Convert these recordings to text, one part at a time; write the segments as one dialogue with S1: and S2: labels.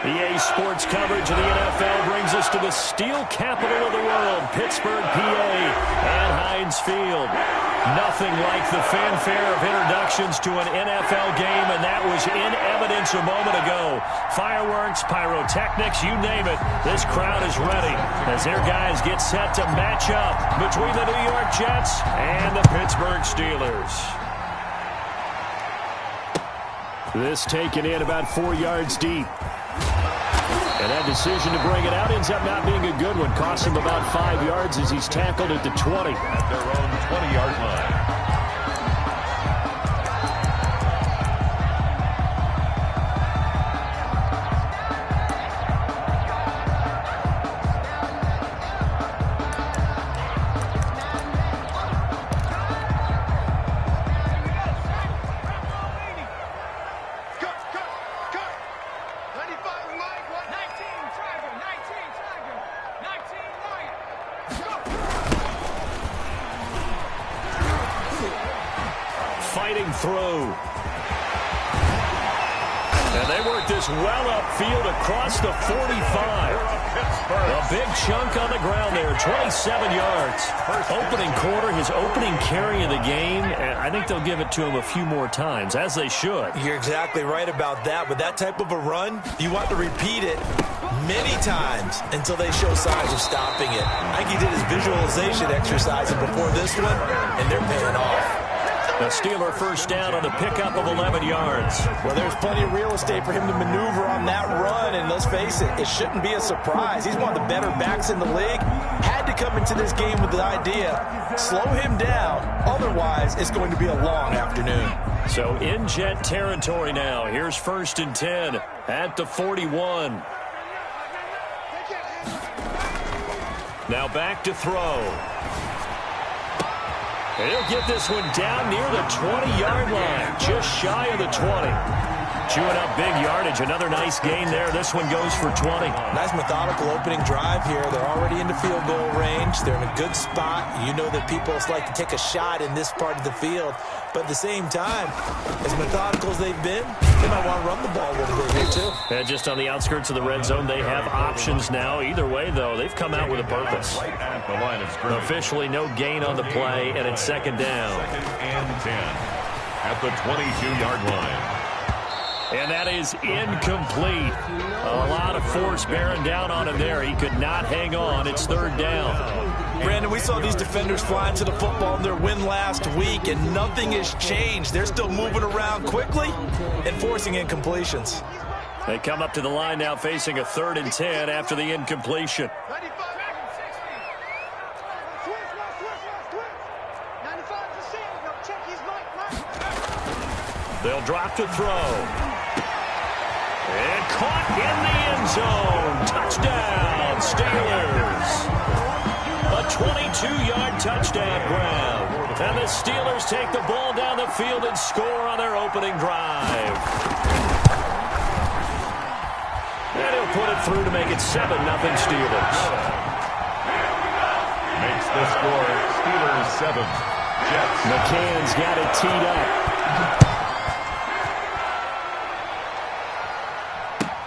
S1: EA Sports coverage of the NFL brings us to the steel capital of the world, Pittsburgh, PA, and Heinz Field. Nothing like the fanfare of introductions to an NFL game, and that was in evidence a moment ago. Fireworks, pyrotechnics, you name it, this crowd is ready as their guys get set to match up between the New York Jets and the Pittsburgh Steelers. This taken in about 4 yards deep. And that decision to bring it out ends up not being a good one. Costs him about 5 yards as he's tackled at the 20.
S2: At their own 20-yard line.
S1: Fighting through. And they work this well upfield across the 45. A big chunk on the ground there, 27 yards. Opening quarter, his opening carry of the game, and I think they'll give it to him a few more times, as they should.
S3: You're exactly right about that. With that type of a run, you want to repeat it many times until they show signs of stopping it. I think he did his visualization exercise before this one, and they're paying off.
S1: The Steeler first down on the pickup of 11 yards.
S3: Well, there's plenty of real estate for him to maneuver on that run, and let's face it, it shouldn't be a surprise. He's one of the better backs in the league. Had to come into this game with the idea, slow him down, otherwise it's going to be a long afternoon.
S1: So in Jet territory now. Here's 1st and 10 at the 41. Now back to throw. And he'll get this one down near the 20-yard line, just shy of the 20. Chewing up big yardage, another nice gain there. This one goes for 20.
S3: Nice methodical opening drive here. They're already into field goal range. They're in a good spot. You know that people like to take a shot in this part of the field. But at the same time, as methodical as they've been, they might want to run the ball a little bit here too.
S1: And just on the outskirts of the red zone, they have options now. Either way, though, they've come out with a purpose.
S2: Right at the line of scrimmage.
S1: Officially no gain on the play, and it's 2nd down.
S2: 2nd and 10 at the 22-yard line.
S1: And that is incomplete. A lot of force bearing down on him there. He could not hang on. It's 3rd down.
S3: Brandon, we saw these defenders flying to the football in their win last week, and nothing has changed. They're still moving around quickly and forcing incompletions.
S1: They come up to the line now facing a 3rd and 10 after the incompletion. They'll drop to throw. And caught in the end zone. Touchdown, Steelers. A 22-yard touchdown grab. And the Steelers take the ball down the field and score on their opening drive. And he'll put it through to make it 7-0 Steelers.
S2: Makes the score Steelers 7. Jets.
S1: McCann's got it teed up.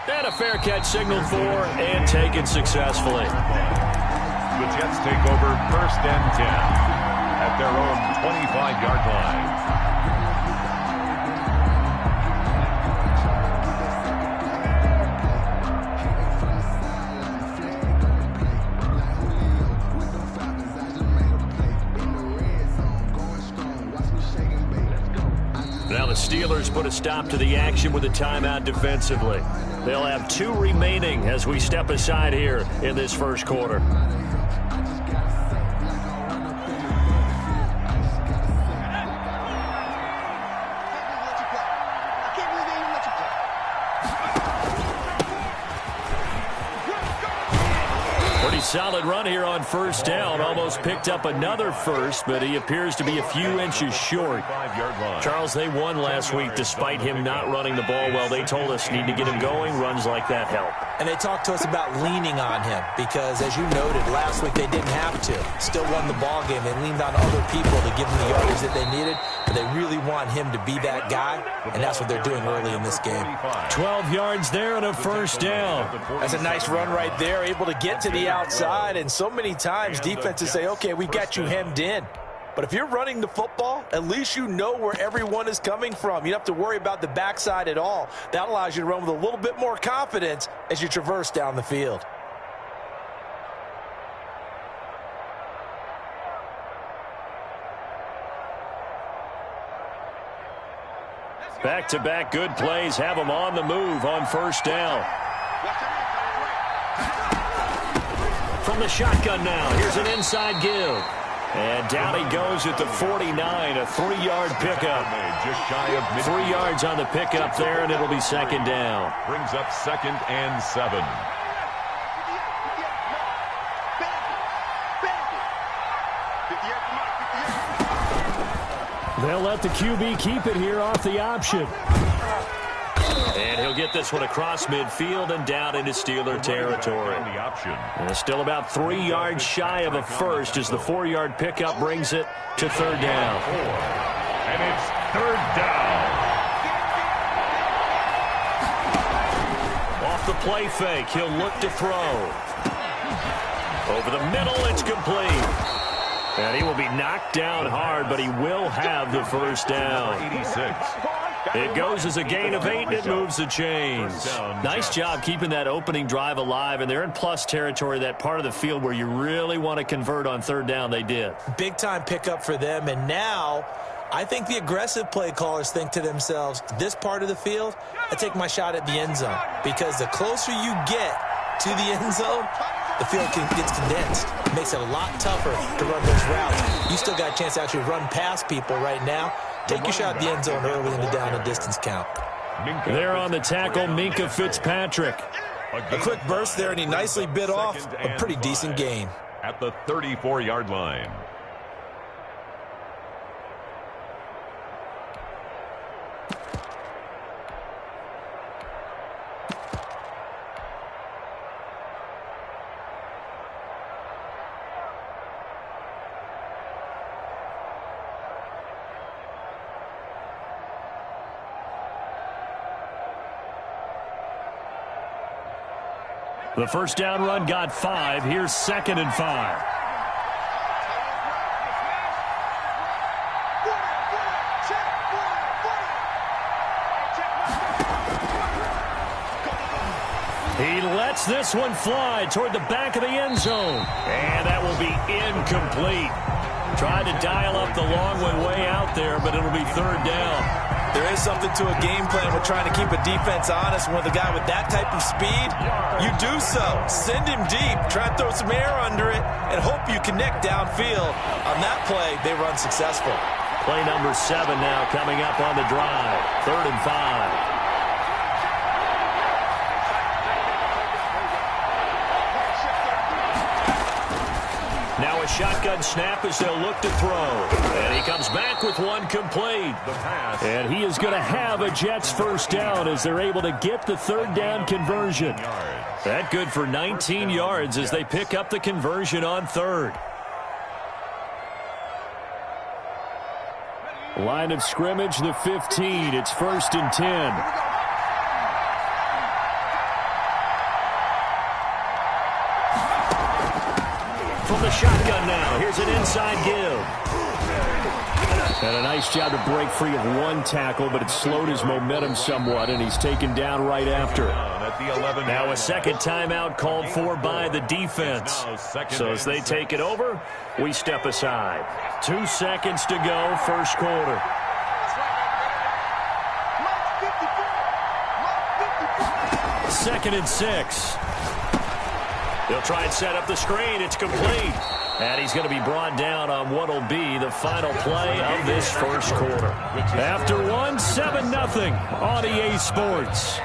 S1: And a fair catch signaled for and taken successfully.
S2: The Jets take over 1st and 10 at their own 25-yard line.
S1: Now the Steelers put a stop to the action with a timeout defensively. They'll have 2 remaining as we step aside here in this first quarter. solid run here on first down. Almost picked up another first, but he appears to be a few inches short. Charles, they won last week despite him not running the ball well. They told us need to get him going. Runs like that help.
S3: And they talked to us about leaning on him because, as you noted, last week they didn't have to. Still won the ball game. They leaned on other people to give them the yardage that they needed, but they really want him to be that guy, and that's what they're doing early in this game.
S1: 12 yards there and a first down.
S3: That's a nice run right there, able to get to the outside, and so many times defenses say, okay, we've got you hemmed in. But if you're running the football, at least you know where everyone is coming from. You don't have to worry about the backside at all. That allows you to run with a little bit more confidence as you traverse down the field.
S1: Back-to-back good plays have them on the move on first down. From the shotgun now, here's an inside give. And down he goes at the 49, a 3-yard pickup.
S2: Just shy of
S1: 3 yards on the pickup there, and it'll be second down.
S2: Brings up 2nd and 7.
S1: They'll let the QB keep it here off the option. And he'll get this one across midfield and down into Steeler territory. And still about 3 yards shy of a first as the 4-yard pickup brings it to third down.
S2: And it's third down.
S1: Off the play fake, he'll look to throw. Over the middle, it's complete. And he will be knocked down hard, but he will have the first down.
S2: 86.
S1: It goes as a gain of 8, and it moves the chains. Nice job keeping that opening drive alive, and they're in plus territory, that part of the field where you really want to convert on third down. They did.
S3: Big-time pickup for them, and now I think the aggressive play callers think to themselves, this part of the field, I take my shot at the end zone, because the closer you get to the end zone, the field gets condensed. It makes it a lot tougher to run those routes. You still got a chance to actually run past people right now. Take your shot at the end zone early in the down and distance count.
S1: There on the tackle, Minkah Fitzpatrick.
S3: A quick burst there, and he nicely bit off a pretty decent gain.
S2: At the 34-yard line.
S1: The first down run got 5. Here's 2nd and 5. He lets this one fly toward the back of the end zone. And that will be incomplete. Tried to dial up the long one way out there, but it'll be third down.
S3: There is something to a game plan with trying to keep a defense honest. When with a guy with that type of speed, you do so. Send him deep, try and throw some air under it, and hope you connect downfield. On that play, they run successful.
S1: Play number 7 now coming up on the drive. 3rd and 5. Now a shotgun snap as they'll look to throw. And he comes back with one complete. And he is going to have a Jets first down as they're able to get the third down conversion. That good for 19 yards as they pick up the conversion on third. Line of scrimmage, the 15. It's 1st and 10. From the shotgun now, here's an inside give. And a nice job to break free of one tackle, but it slowed his momentum somewhat, and he's taken down right after. Now a second timeout called for by the defense. So as they take it over, we step aside. 2 seconds to go, first quarter. Second and 6. He'll try and set up the screen. It's complete. And he's going to be brought down on what will be the final play of this first quarter. After one, 7-0 on EA Sports.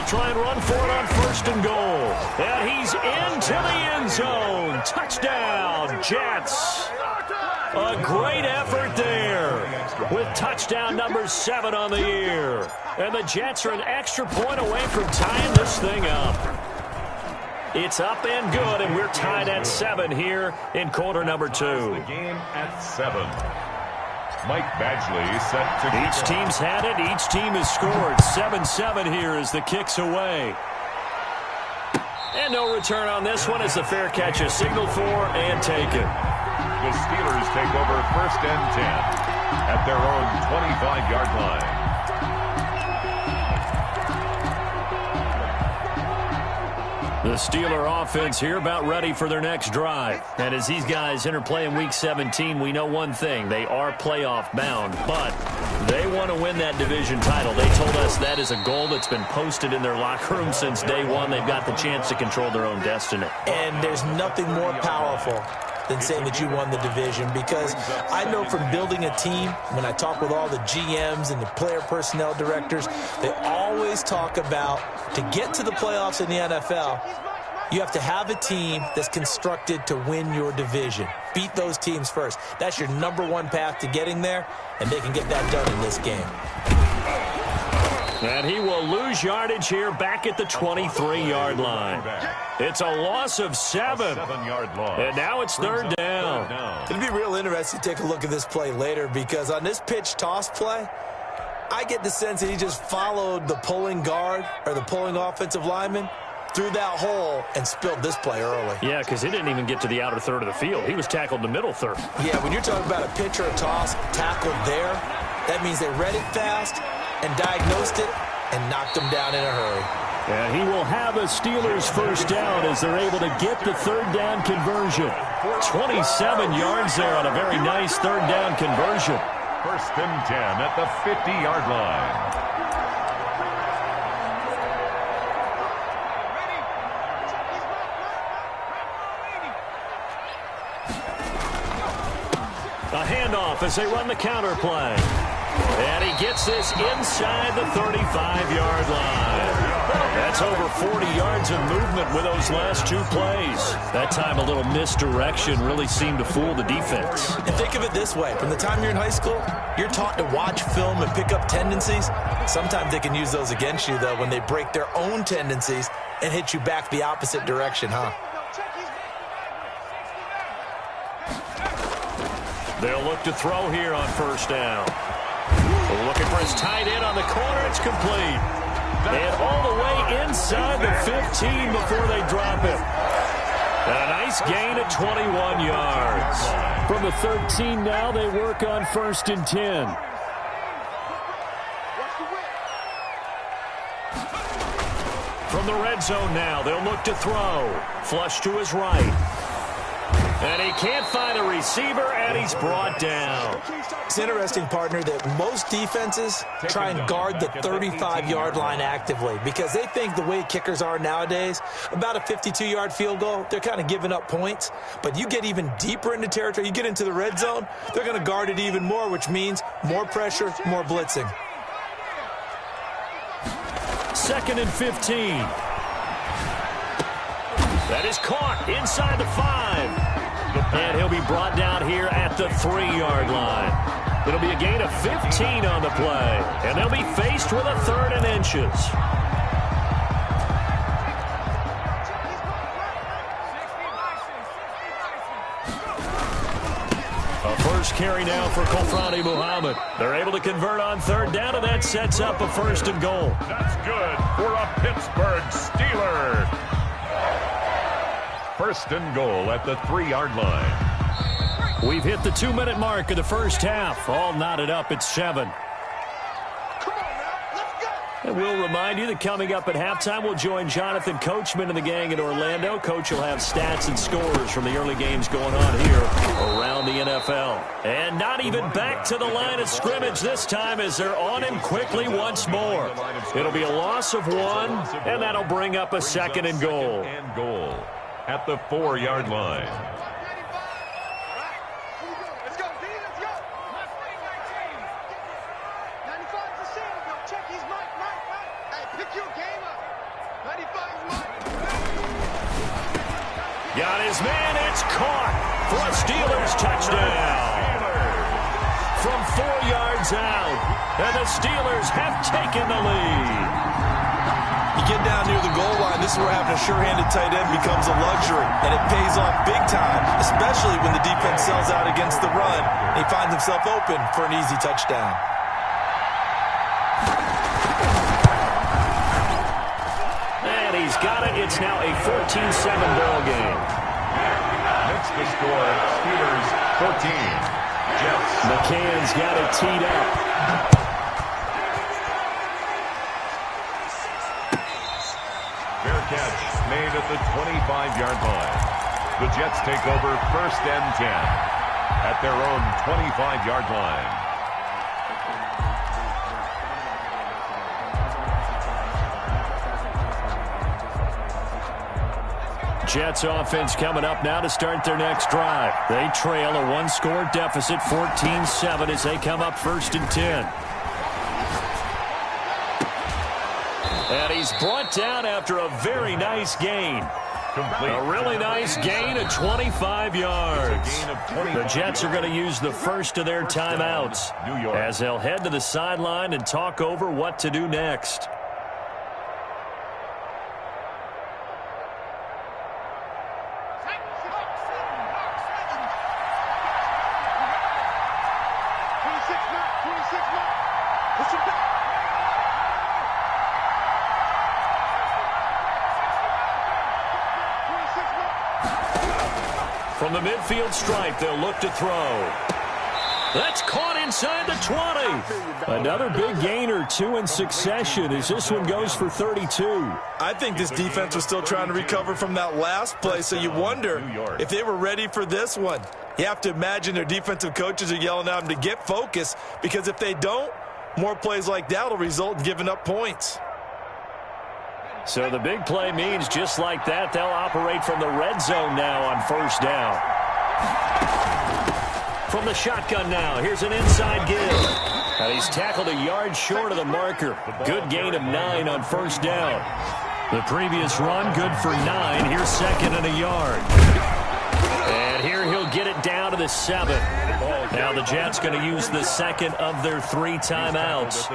S1: They'll try and run for it on 1st and goal. And he's into the end zone. Touchdown, Jets. A great effort there with touchdown number 7 on the year. And the Jets are an extra point away from tying this thing up. It's up and good, and we're tied at 7 here in quarter number 2.
S2: The game at 7. Mike Badgley set to kick.
S1: Each team's had it. Each team has scored. 7-7 here as the kick's away. And no return on this one as the fair catch is signaled for and taken.
S2: The Steelers take over 1st and 10 at their own 25-yard line.
S1: The Steeler offense here about ready for their next drive. And as these guys interplay in Week 17, we know one thing. They are playoff bound, but they want to win that division title. They told us that is a goal that's been posted in their locker room since day one. They've got the chance to control their own destiny.
S3: And there's nothing more powerful than saying that you won the division, because I know from building a team, when I talk with all the GMs and the player personnel directors, they always talk about to get to the playoffs in the NFL, you have to have a team that's constructed to win your division. Beat those teams first. That's your number 1 path to getting there, and they can get that done in this game.
S1: And he will lose yardage here back at the 23-yard line. It's a loss of 7.
S2: 7-yard loss.
S1: And now it's third down.
S3: It'll be real interesting to take a look at this play later, because on this pitch toss play, I get the sense that he just followed the pulling guard or the pulling offensive lineman through that hole and spilled this play early.
S1: Yeah, because he didn't even get to the outer third of the field. He was tackled in the middle third.
S3: Yeah, when you're talking about a pitch or a toss tackled there, that means they read it fast and diagnosed it and knocked him down in a hurry.
S1: And he will have a Steelers first down as they're able to get the third down conversion. 27 yards there on a very nice third down conversion.
S2: 1st and 10 at the 50-yard line.
S1: A handoff as they run the counter play. And he gets this inside the 35-yard line. That's over 40 yards of movement with those last 2 plays. That time a little misdirection really seemed to fool the defense.
S3: And think of it this way. From the time you're in high school, you're taught to watch film and pick up tendencies. Sometimes they can use those against you, though, when they break their own tendencies and hit you back the opposite direction, huh?
S1: They'll look to throw here on 1st down. Looking for his tight end on the corner. It's complete. And all the way inside the 15 before they drop it. A nice gain at 21 yards. From the 13 now, they work on 1st and 10. From the red zone now, they'll look to throw. Flush to his right. And he can't find a receiver, and he's brought down.
S3: It's interesting, partner, that most defenses try and guard the 35-yard line actively because they think the way kickers are nowadays, about a 52-yard field goal, they're kind of giving up points. But you get even deeper into territory, you get into the red zone, they're going to guard it even more, which means more pressure, more blitzing.
S1: 2nd and 15. That is caught inside the 5. And he'll be brought down here at the 3-yard line. It'll be a gain of 15 on the play. And they'll be faced with a 3rd and inches. A first carry now for Kofrani Muhammad. They're able to convert on 3rd down, and that sets up a 1st and goal.
S2: That's good for a Pittsburgh Steeler. 1st and goal at the 3-yard line.
S1: We've hit the 2-minute mark of the first half. All knotted up at 7. And we'll remind you that coming up at halftime, we'll join Jonathan Coachman and the gang in Orlando. Coach will have stats and scores from the early games going on here around the NFL. And not even back to the line of scrimmage this time as they're on him quickly once more. It'll be a loss of 1, and that'll bring up a 2nd and goal.
S2: And goal at the 4-yard line.
S4: Let's go, D, let's go. Left wing, 19. 95 to Sandoval. Check, he's right. Hey, pick your game up.
S1: Got his man. It's caught for a Steelers touchdown. From 4 yards out, and the Steelers have taken the lead.
S3: You get down near the goal line, this is where having a sure-handed tight end becomes a luxury, and it pays off big time, especially when the defense sells out against the run, and he finds himself open for an easy touchdown.
S1: And he's got it. It's now a 14-7 ball game.
S2: Makes the score Steelers 14. Jets.
S1: McCann's got it teed up.
S2: Fair catch made at the 25-yard line. The Jets take over 1st and 10 at their own 25-yard line.
S1: Jets offense coming up now to start their next drive. They trail a 1-score deficit, 14-7, as they come up 1st and 10. And he's brought down after a very nice gain.
S2: Complete.
S1: A really nice gain of 25 yards.
S2: It's a gain of 25
S1: The Jets are going to use the first of their timeouts
S2: New York.
S1: as they'll head to the sideline and talk over what to do next. From the midfield stripe, they'll look to throw. That's caught inside the 20. Another big gain or two in succession as this one goes for 32.
S3: I think this defense was still trying to recover from that last play, so you wonder if they were ready for this one. You have to imagine their defensive coaches are yelling at them to get focused, because if they don't, more plays like that will result in giving up points.
S1: So the big play means just like that, they'll operate from the red zone now on 1st down. From the shotgun now, here's an inside give. And he's tackled a yard short of the marker. Good gain of 9 on 1st down. The previous run, good for 9. Here's 2nd and a yard. And here he'll get it down to the 7. Now the Jets going to use the second of their 3 timeouts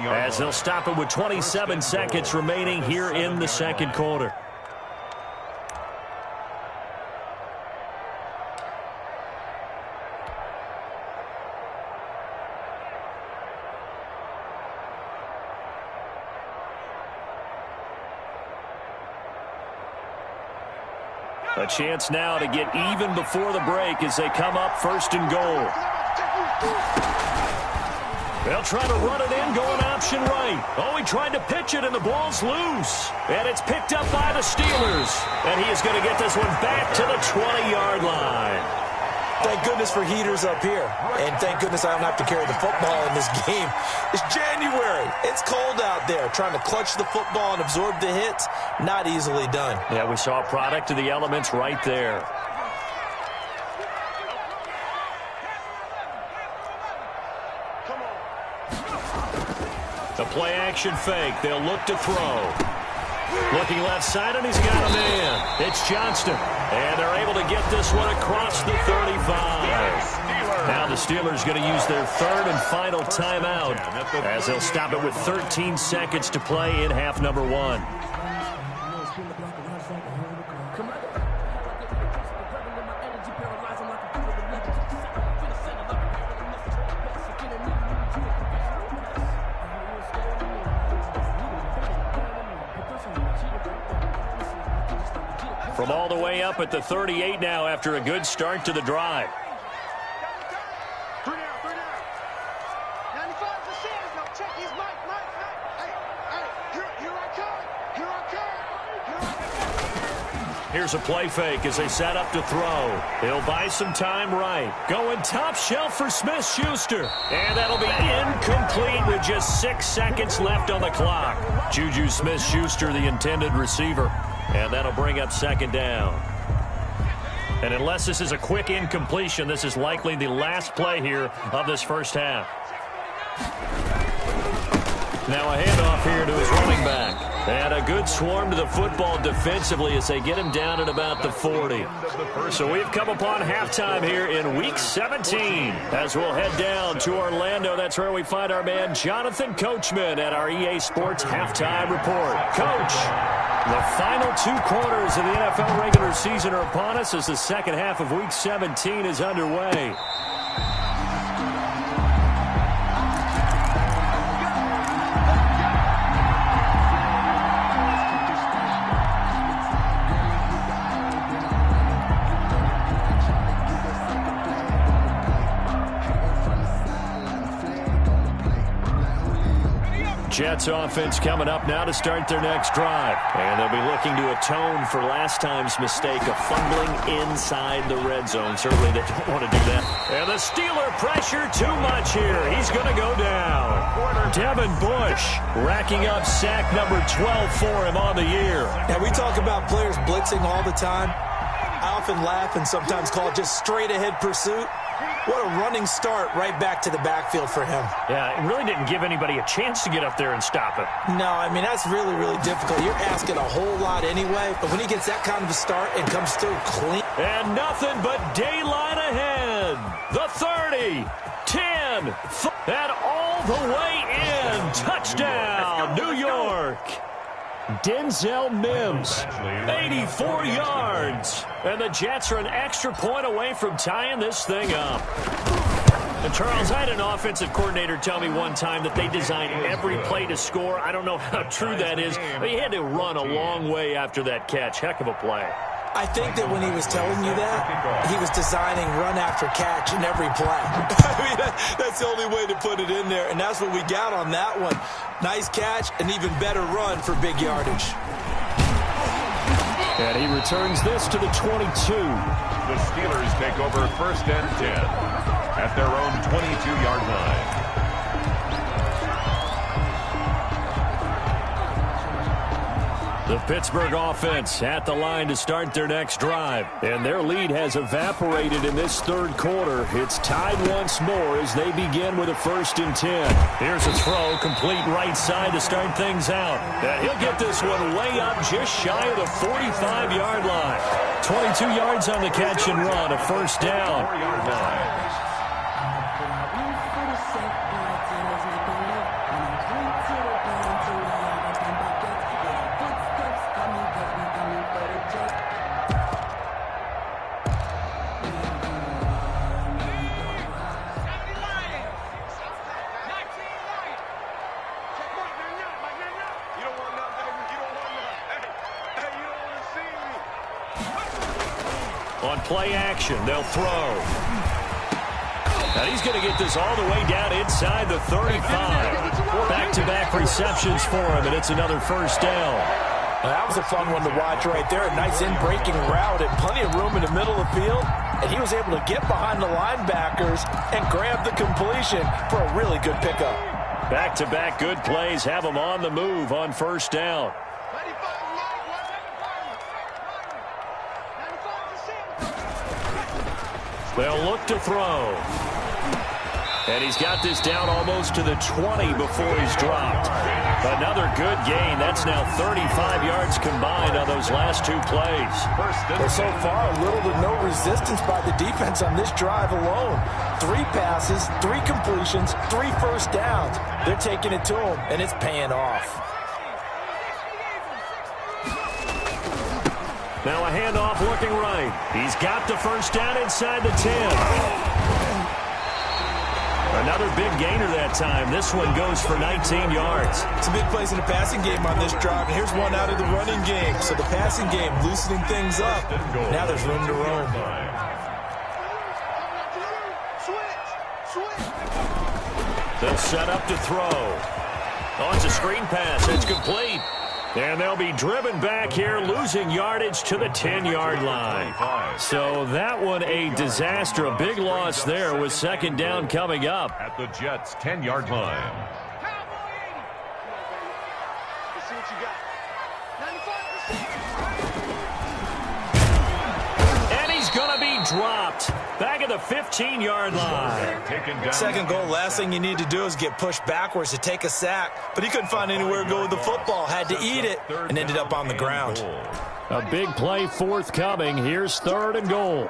S1: as they'll stop it with 27 seconds remaining here in the second quarter. A chance now to get even before the break as they come up 1st and goal. They'll try to run it in, going option right. Oh, he tried to pitch it, and the ball's loose. And it's picked up by the Steelers. And he is going to get this one back to the 20-yard line.
S3: Thank goodness for heaters up here. And thank goodness I don't have to carry the football in this game. It's January. It's cold out there. Trying to clutch the football and absorb the hits, not easily done.
S1: Yeah, we saw a product of the elements right there. The play action fake. They'll look to throw. Looking left side, and he's got a man. It's Johnston. And they're able to get this one across the 35. Now the Steelers going to use their 3rd and final timeout as they'll stop it with 13 seconds to play in half number 1. From all the way up at the 38 now after a good start to the drive.
S4: 3 down. 95 for Sanders. Now check his mic. Hey, here I come.
S1: Here's a play fake as they set up to throw. He'll buy some time right. Going top shelf for Smith-Schuster. And that'll be incomplete with just 6 seconds left on the clock. Juju Smith-Schuster, the intended receiver. And that'll bring up 2nd down. And unless this is a quick incompletion, this is likely the last play here of this first half. Now a handoff here to his running back. And a good swarm to the football defensively as they get him down at about the 40. So we've come upon halftime here in Week 17. As we'll head down to Orlando, that's where we find our man Jonathan Coachman at our EA Sports Halftime Report. Coach, the final 2 quarters of the NFL regular season are upon us as the second half of Week 17 is underway. Jets offense coming up now to start their next drive. And they'll be looking to atone for last time's mistake of fumbling inside the red zone. Certainly they don't want to do that. And the Steeler pressure too much here. He's going to go down. Devin Bush racking up sack number 12 for him on the year.
S3: Now we talk about players blitzing all the time. I often laugh and sometimes call it just straight ahead pursuit. What a running start right back to the backfield for him.
S1: Yeah, it really didn't give anybody a chance to get up there and stop him.
S3: No, I mean, that's really, really difficult. You're asking a whole lot anyway, but when he gets that kind of a start and comes through clean.
S1: And nothing but daylight ahead. The 30, 10, and all the way in. Touchdown, New York. Denzel Mims, 84 yards. And the Jets are an extra point away from tying this thing up. And Charles, I had an offensive coordinator tell me one time that they design every play to score. I don't know how true that is, but he had to run a long way after that catch. Heck of a play.
S3: I think that when he was telling you that, he was designing run after catch in every play. I mean, that's the only way to put it in there, and that's what we got on that one. Nice catch, an even better run for big yardage.
S1: And he returns this to the 22.
S2: The Steelers take over 1st and 10 at their own 22-yard line.
S1: The Pittsburgh offense at the line to start their next drive. And their lead has evaporated in this 3rd quarter. It's tied once more as they begin with a 1st and 10. Here's a throw, complete right side to start things out. And he'll get this one way up just shy of the 45-yard line. 22 yards on the catch and run, a 1st down.
S2: 4-yard line.
S1: On play action, they'll throw. Now he's going to get this all the way down inside the 35. Back-to-back receptions for him, and it's another 1st down.
S3: Well, that was a fun one to watch right there. A nice in-breaking route and plenty of room in the middle of the field. And he was able to get behind the linebackers and grab the completion for a really good pickup.
S1: Back-to-back good plays have him on the move on 1st down. They'll look to throw. And he's got this down almost to the 20 before he's dropped. Another good gain. That's now 35 yards combined on those last 2 plays.
S3: Well, so far, little to no resistance by the defense on this drive alone. 3 passes, 3 completions, 3 1st downs. They're taking it to him, and it's paying off.
S1: Now a handoff looking right. He's got the 1st down inside the 10. Another big gainer that time. This one goes for 19 yards.
S3: Some big plays in the passing game on this drive, and here's one out of the running game. So the passing game loosening things up. Now there's room to roam.
S1: They'll set up to throw. Oh, it's a screen pass. It's complete. And they'll be driven back here, losing yardage to the 10-yard line. So that one a disaster. A big loss there with 2nd down coming up.
S2: At the Jets' 10-yard line.
S1: And he's going to be dropped. Back at the 15-yard line.
S3: Second goal, last thing you need to do is get pushed backwards to take a sack. But he couldn't find anywhere to go with the football. Had to eat it and ended up on the ground.
S1: A big play forthcoming. Here's 3rd and goal.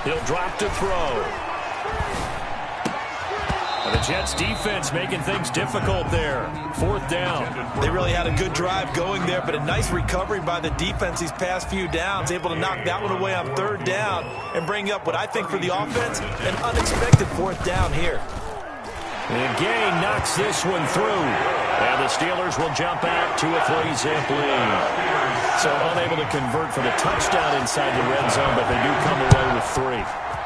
S1: He'll drop to throw. And the Jets defense making things difficult there. 4th down.
S3: They really had a good drive going there, but a nice recovery by the defense these past few downs. Able to knock that one away on 3rd down and bring up what I think for the offense, an unexpected 4th down here.
S1: And Gay knocks this one through. And the Steelers will jump out to a 3-zip lead. So unable to convert for the touchdown inside the red zone, but they do come away with 3.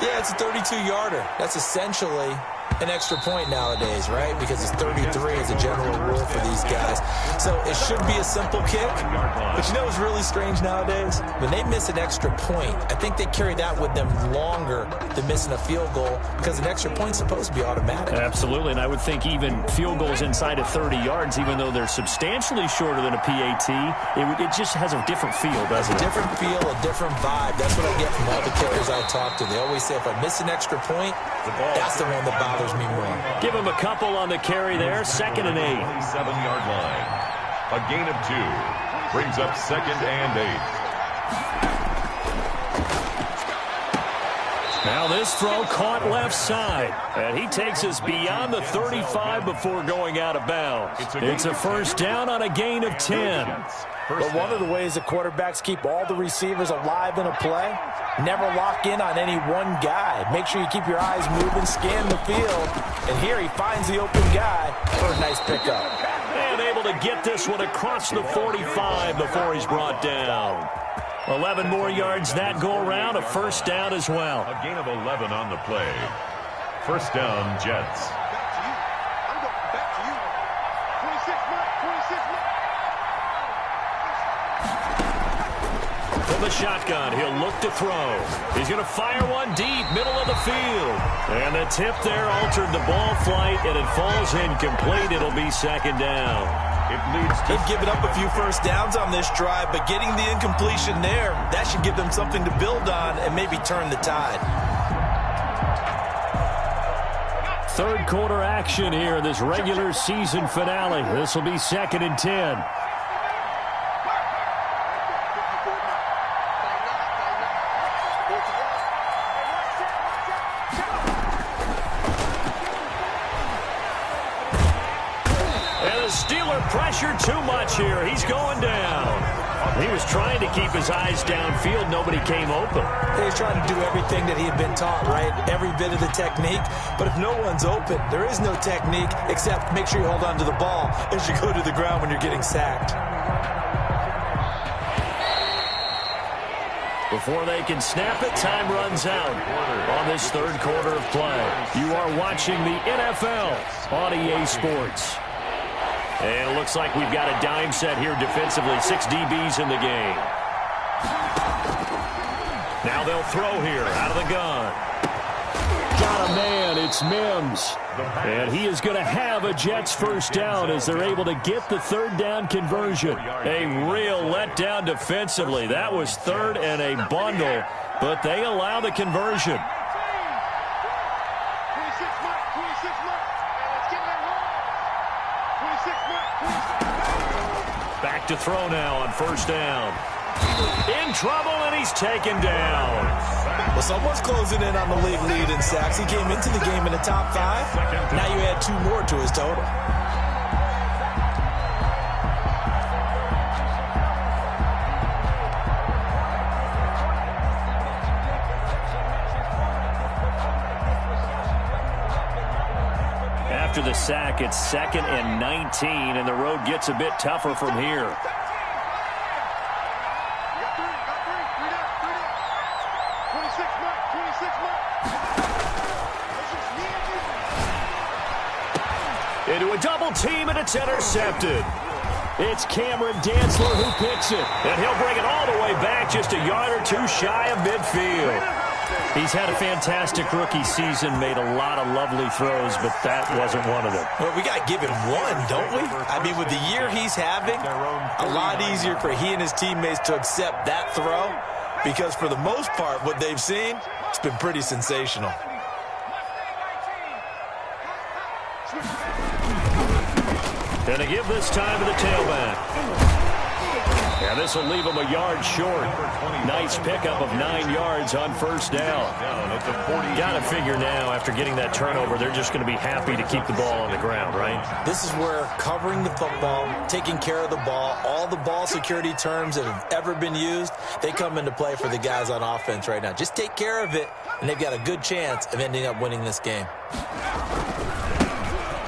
S3: Yeah, it's a 32-yarder. That's essentially an extra point nowadays, right? Because it's 33 as a general rule for these guys. So it should be a simple kick. But you know what's really strange nowadays? When they miss an extra point, I think they carry that with them longer than missing a field goal because an extra point's supposed to be automatic.
S1: Absolutely, and I would think even field goals inside of 30 yards, even though they're substantially shorter than a PAT, it just has a different feel, doesn't it?
S3: A different feel, a different vibe. That's what I get from all the kickers I talk to. They always say if I miss an extra point, that's the one that bothers me more.
S1: Give him a couple on the carry there. 2nd and 8.
S2: 7-yard line. A gain of 2 brings up 2nd and 8.
S1: Now this throw caught left side. And he takes us beyond the 35 before going out of bounds. It's a 1st down on a gain of 10.
S3: But one of the ways that quarterbacks keep all the receivers alive in a play, never lock in on any one guy. Make sure you keep your eyes moving, scan the field. And here he finds the open guy for a nice pickup.
S1: And able to get this one across the 45 before he's brought down. 11 more yards that go around, a 1st down as well.
S2: A gain of 11 on the play. 1st down, Jets.
S4: I'm going back to you. 26 Mike, 26 Mike.
S1: From the shotgun, he'll look to throw. He's going to fire one deep, middle of the field. And the tip there altered the ball flight, and it falls incomplete. It'll be 2nd down.
S3: They've given up a few 1st downs on this drive, but getting the incompletion there, that should give them something to build on and maybe turn the tide.
S1: 3rd quarter action here in this regular season finale. This will be 2nd and 10. Pressure too much here. He's going down. He was trying to keep his eyes downfield. Nobody came open.
S3: He was trying to do everything that he had been taught, right? Every bit of the technique. But if no one's open, there is no technique except make sure you hold on to the ball as you go to the ground when you're getting sacked.
S1: Before they can snap it, time runs out on this 3rd quarter of play. You are watching the NFL on EA Sports. And it looks like we've got a dime set here defensively. 6 DBs in the game. Now they'll throw here out of the gun. Got a man. It's Mims. And he is going to have a Jets 1st down as they're able to get the 3rd down conversion. A real letdown defensively. That was 3rd and a bundle, but they allow the conversion.
S4: 26 Mike, 26 Mike. Let's get that home. 26 Mike, 26 Mike.
S1: Back to throw now on 1st down. In trouble, and he's taken down.
S3: Well, someone's closing in on the league lead in sacks. He came into the game in the top 5. Now you add 2 more to his total.
S1: After the sack, it's 2nd and 19, and the road gets a bit tougher from here. Into a double team, and it's intercepted. It's Cameron Dantzler who picks it, and he'll bring it all the way back just a yard or 2 shy of midfield. He's had a fantastic rookie season, made a lot of lovely throws, but that wasn't one of them.
S3: Well, we got to give him one, don't we? I mean, with the year he's having, a lot easier for he and his teammates to accept that throw because for the most part, what they've seen, it's been pretty sensational.
S1: And to give this time to the tailback. Yeah, this will leave him a yard short. Nice pickup of 9 yards on first down. Got to figure now, after getting that turnover, they're just going to be happy to keep the ball on the ground, right?
S3: This is where covering the football, taking care of the ball, all the ball security terms that have ever been used, they come into play for the guys on offense right now. Just take care of it, and they've got a good chance of ending up winning this game.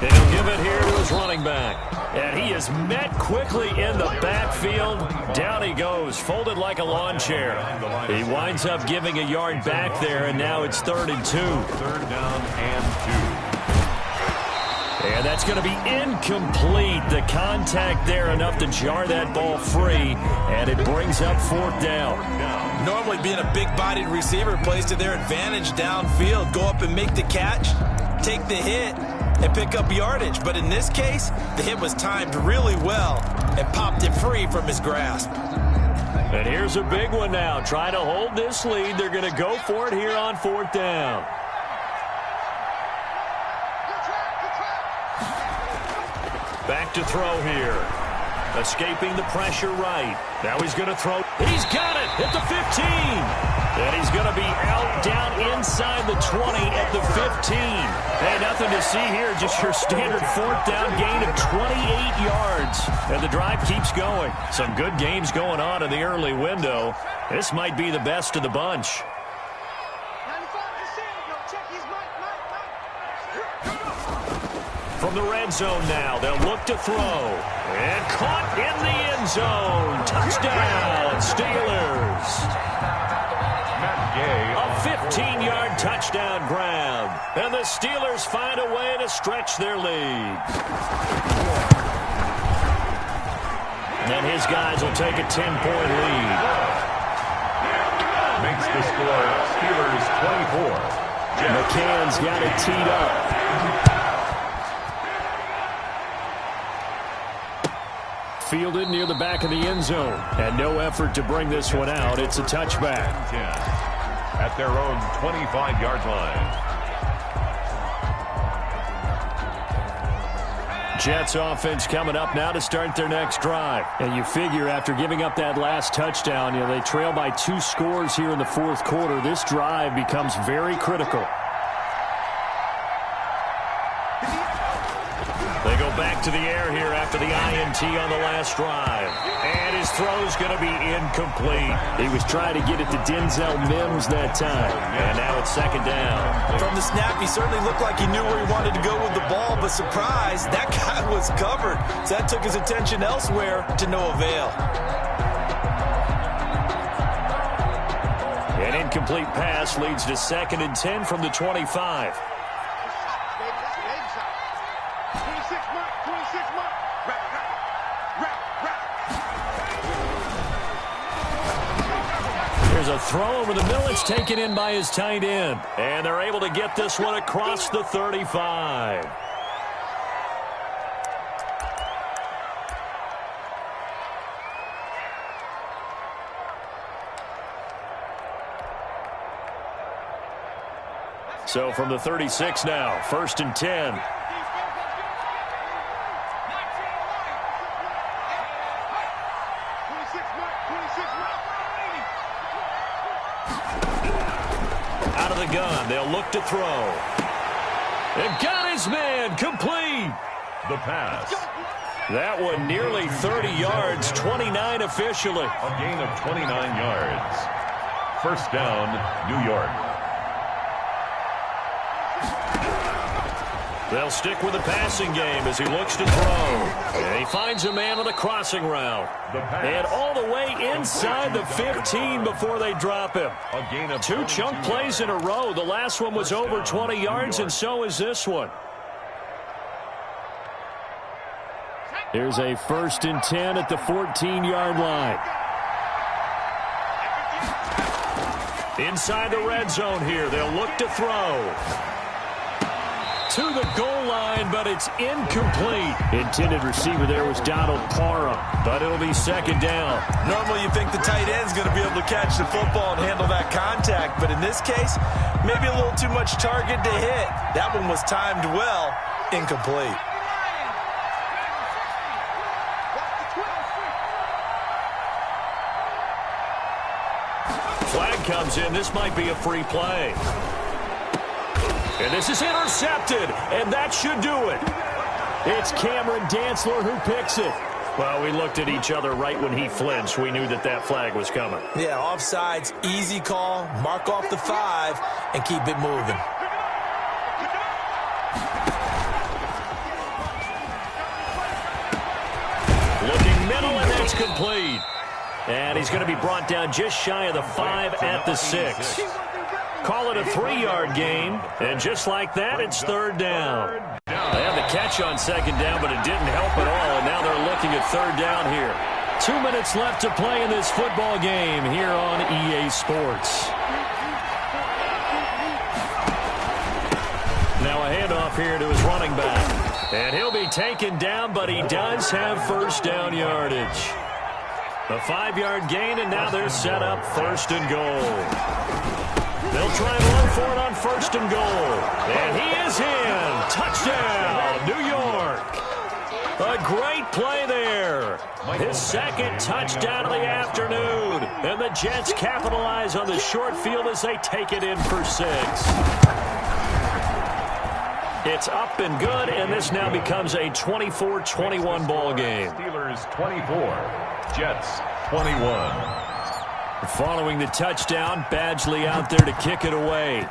S1: And he'll give it here to his running back. And he is met quickly in the backfield. Down he goes, folded like a lawn chair. He winds up giving a yard back there, and now it's 3rd and 2.
S2: 3rd down and 2.
S1: And that's going to be incomplete. The contact there enough to jar that ball free, and it brings up 4th down.
S3: Normally being a big-bodied receiver plays to their advantage downfield. Go up and make the catch, take the hit, and pick up yardage. But in this case, the hit was timed really well and popped it free from his grasp.
S1: And here's a big one now. Trying to hold this lead. They're going to go for it here on 4th down. Back to throw here. Escaping the pressure right. Now he's going to throw. He's got it at the 15. And he's going to be out down inside the 20 at the 15. Hey, nothing to see here. Just your standard 4th down gain of 28 yards. And the drive keeps going. Some good games going on in the early window. This might be the best of the bunch. From the red zone now, they'll look to throw. And caught in the end zone. Touchdown, Steelers. A 15-yard touchdown grab. And the Steelers find a way to stretch their lead. And his guys will take a 10-point lead.
S2: Makes the score Steelers 24.
S1: McCann's got it teed up. Fielded near the back of the end zone. And no effort to bring this one out. It's a touchback.
S2: At their own 25-yard line.
S1: Jets offense coming up now to start their next drive. And you figure after giving up that last touchdown, they trail by 2 scores here in the 4th quarter. This drive becomes very critical. They go back to the air here after the INT on the last drive. And his throw's going to be incomplete. He was trying to get it to Denzel Mims that time. And now it's 2nd down.
S3: From the snap, he certainly looked like he knew where he wanted to go with the ball, but surprise, that guy was covered. So that took his attention elsewhere to no avail.
S1: An incomplete pass leads to 2nd and 10 from the 25. There's a throw over the middle. It's taken in by his tight end. And they're able to get this one across the 35. So from the 36 now, 1st and 10. Out of the gun, they'll look to throw. And got his man, complete.
S2: The pass.
S1: That one nearly 30 yards, 29 officially.
S2: A gain of 29 yards. 1st down, New York.
S1: They'll stick with the passing game as he looks to throw. And he finds a man on the crossing route. And all the way inside the 15 before they drop him.
S2: A gain of
S1: 2 chunk plays in a row. The last one was over 20 yards, and so is this one. Here's a 1st and 10 at the 14-yard line. Inside the red zone here, they'll look to throw. To the goal line, but it's incomplete. Intended receiver there was Donald Parham, but it'll be second down.
S3: Normally you think the tight end's going to be able to catch the football and handle that contact, but in this case, maybe a little too much target to hit. That one was timed well, incomplete.
S1: Flag comes in. This might be a free play. And this is intercepted, and that should do it. It's Cameron Dantzler who picks it. Well, we looked at each other right when he flinched. We knew that that flag was coming.
S3: Yeah, offsides, easy call, mark off the 5, and keep it moving.
S1: Looking middle, and that's complete. And he's going to be brought down just shy of the 5 at the 6. Call it a 3-yard gain, and just like that, it's third down. They had the catch on second down, but it didn't help at all, and now they're looking at third down here. 2 minutes left to play in this football game here on EA Sports. Now a handoff here to his running back, and he'll be taken down, but he does have first down yardage. A 5-yard gain, and now they're set up first and goal. They'll try and run for it on first and goal. And he is in. Touchdown, New York. A great play there. His second touchdown of the afternoon. And the Jets capitalize on the short field as they take it in for 6. It's up and good, and this now becomes a 24-21 ball game.
S2: Steelers 24, Jets 21.
S1: Following the touchdown, Badgley out there to kick it away.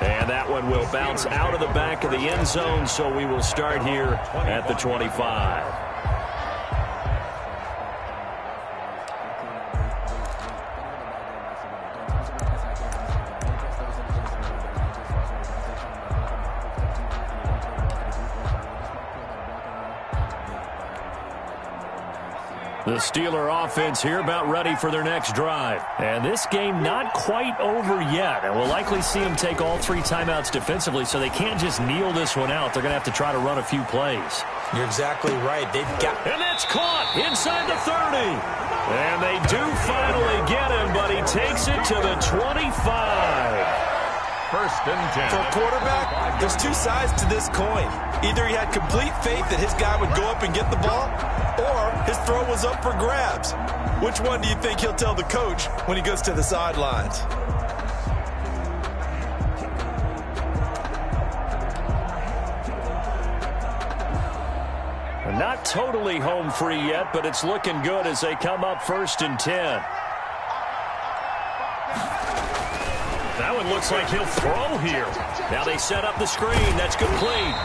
S1: And that one will bounce out of the back of the end zone, so we will start here at the 25. The Steeler offense here about ready for their next drive. And this game not quite over yet. And we'll likely see them take all 3 timeouts defensively, so they can't just kneel this one out. They're going to have to try to run a few plays.
S3: You're exactly right. They've got...
S1: And that's caught inside the 30. And they do finally get him, but he takes it to the 25.
S2: First and 10.
S3: For a quarterback, there's 2 sides to this coin. Either he had complete faith that his guy would go up and get the ball, or his throw was up for grabs. Which one do you think he'll tell the coach when he goes to the sidelines?
S1: Not totally home free yet, but it's looking good as they come up first and 10. That one looks like he'll throw here. Now they set up the screen. That's complete.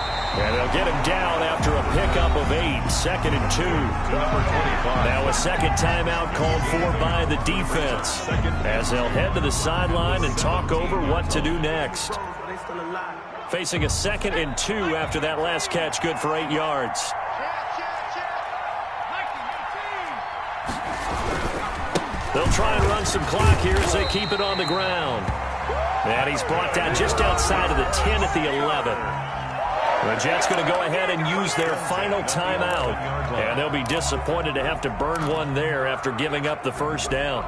S1: And they'll get him down after a pickup of 8. Second and 2. Now a second timeout called for by the defense, as they'll head to the sideline and talk over what to do next. Facing a second and 2 after that last catch, good for 8 yards. They'll try and run some clock here as they keep it on the ground. And he's brought down just outside of the 10 at the 11. The Jets going to go ahead and use their final timeout. And they'll be disappointed to have to burn one there after giving up the first down.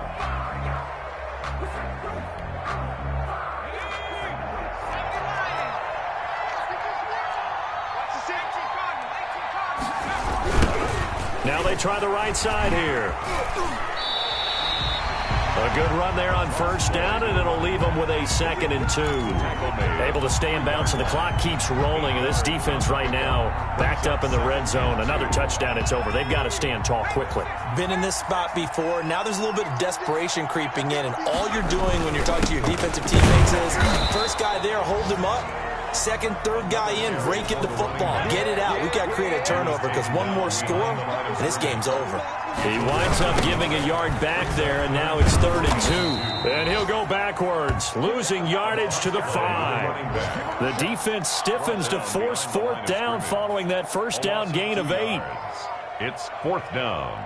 S1: Now they try the right side here. A good run there on first down, and it'll leave them with a second and 2. Able to stay in bounds, and the clock keeps rolling. And this defense right now backed up in the red zone. Another touchdown, it's over. They've got to stand tall quickly.
S3: Been in this spot before. Now there's a little bit of desperation creeping in, and all you're doing when you're talking to your defensive teammates is first guy there, hold him up. Second, third guy in, break it the football. Get it out. We've got to create a turnover because one more score, and this game's over.
S1: He winds up giving a yard back there, and now it's third and 2. And he'll go backwards, losing yardage to the 5. The defense stiffens to force fourth down following that first down gain of 8.
S2: It's fourth down.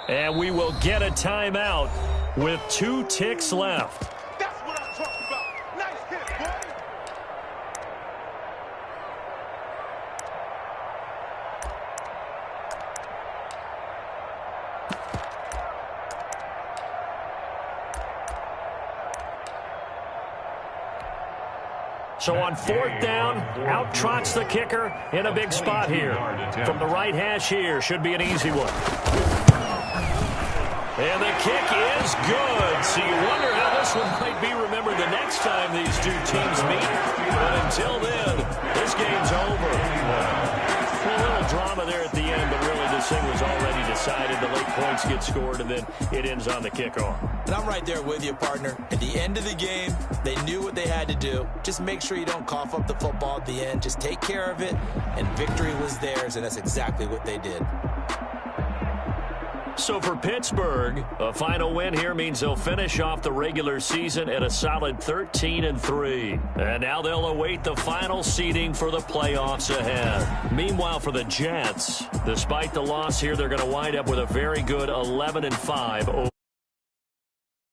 S1: And we will get a timeout with 2 ticks left.
S4: That's what I'm talking about. Nice hit, boy.
S1: So on 4th down, out trots the kicker in a big spot here. From the right hash here, should be an easy one. And the kick is good. So you wonder how this one might be remembered the next time these 2 teams meet. But until then, this game's over. A little drama there at the end, but really this thing was already decided. The late points get scored, and then it ends on the kickoff.
S3: And I'm right there with you, partner. At the end of the game, they knew what they had to do. Just make sure you don't cough up the football at the end. Just take care of it, and victory was theirs, and that's exactly what they did.
S1: So for Pittsburgh, a final win here means they'll finish off the regular season at a solid 13-3. And now they'll await the final seeding for the playoffs ahead. Meanwhile, for the Jets, despite the loss here, they're going to wind up with a very good 11-5.